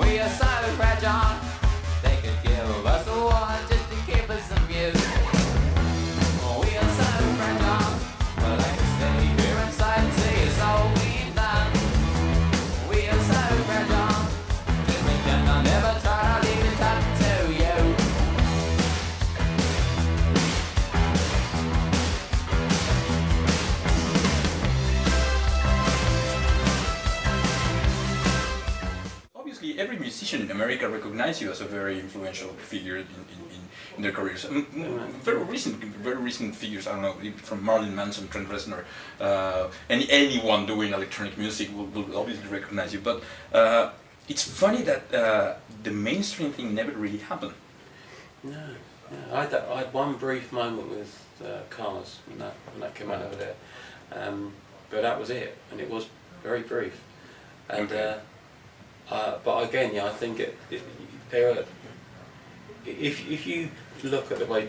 We are so fragile. They could give us a war just to keep us amused. We are so fragile. But I can stay here inside and see it's all we've done. We are so fragile. Just pretend I'll never try to leave it up to you. Obviously, every musician in America recognizes you as a very influential figure in their careers. Very recent figures, I don't know, from Marilyn Manson, Trent Reznor, anyone doing electronic music will obviously recognize you. But it's funny that the mainstream thing never really happened. No. I had one brief moment with Cars when that came out over there, but that was it, and it was very brief. And Okay. but again, yeah, I think there are. If you look at the way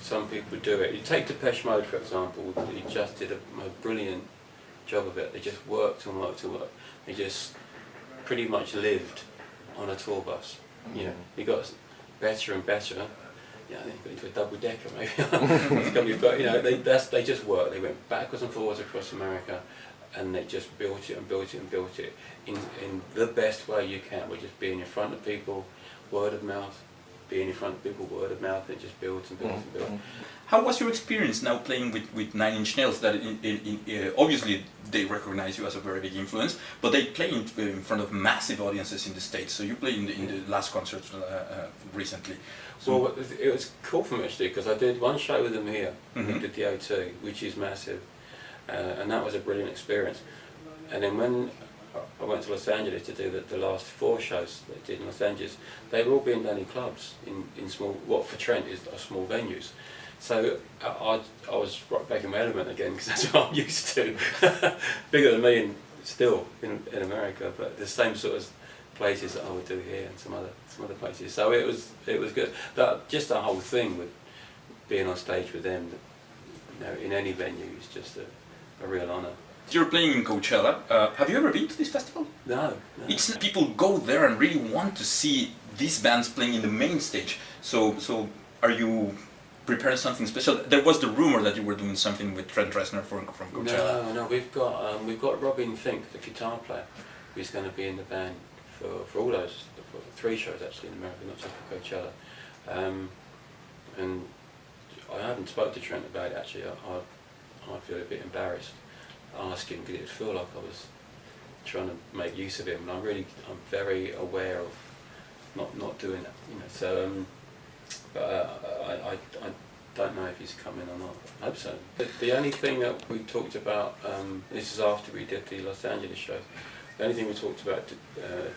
some people do it, you take Depeche Mode for example. They just did a brilliant job of it. They just worked and worked and worked. They just pretty much lived on a tour bus. You know, it got better and better. Yeah, they got into a double decker maybe. But you know, they just worked. They went backwards and forwards across America, and they just built it and built it and built it in the best way you can. We're just being in front of people, word of mouth, being in front of people, word of mouth, and it just builds and builds and builds. How was your experience now playing with Nine Inch Nails? That obviously they recognize you as a very big influence, but they play in front of massive audiences in the States. So you played in the last concert recently. So Well, it was cool for me actually, because I did one show with them here. We did the O2, which is massive, and that was a brilliant experience. And then when I went to Los Angeles to do the last 4 shows that I did in Los Angeles, they were all being done in clubs, in small, what for Trent are small venues. So I was right back in my element again, because that's what I'm used to. Bigger than me still in America, but the same sort of places that I would do here and some other places. So it was good. But just the whole thing with being on stage with them, you know, in any venue is just a real honour. you're playing in Coachella. Have you ever been to this festival? No. It's people go there and really want to see these bands playing in the main stage. So are you preparing something special? There was the rumor that you were doing something with Trent Reznor from Coachella. No, we've got Robin Fink, the guitar player, who's going to be in the band for all those, for 3 shows actually in America, not just for Coachella. And I haven't spoke to Trent about it actually. I feel a bit embarrassed asking, because it feel like I was trying to make use of him, and I'm very aware of not doing that, you know. So but I don't know if he's coming or not. I hope so. The only thing that we talked about, this is after we did the Los Angeles show, the only thing we talked about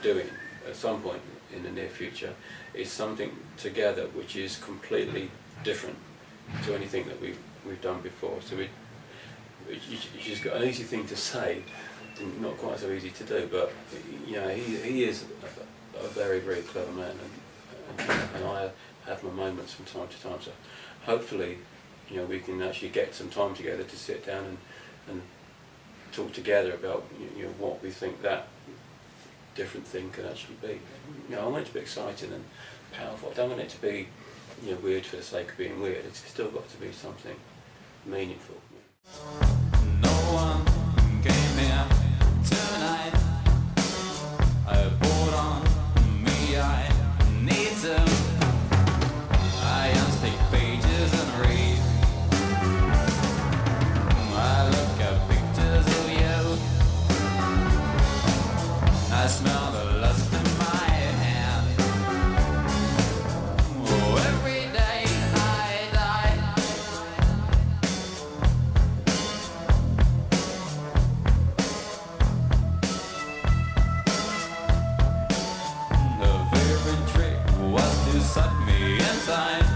doing at some point in the near future is something together which is completely different to anything that we've done before. So it's just got an easy thing to say, and not quite so easy to do, but you know, he is a very, very clever man, and I have my moments from time to time. So hopefully, you know, we can actually get some time together to sit down and talk together about, you know, what we think that different thing can actually be. You know, I want it to be exciting and powerful. I don't want it to be, you know, weird for the sake of being weird. It's still got to be something meaningful. No one came here tonight. I bought on me, I need to. I unstick pages and read. I look at pictures of you. I smell the lust in my hand. Oh, every day I die. The favorite trick was to suck me inside.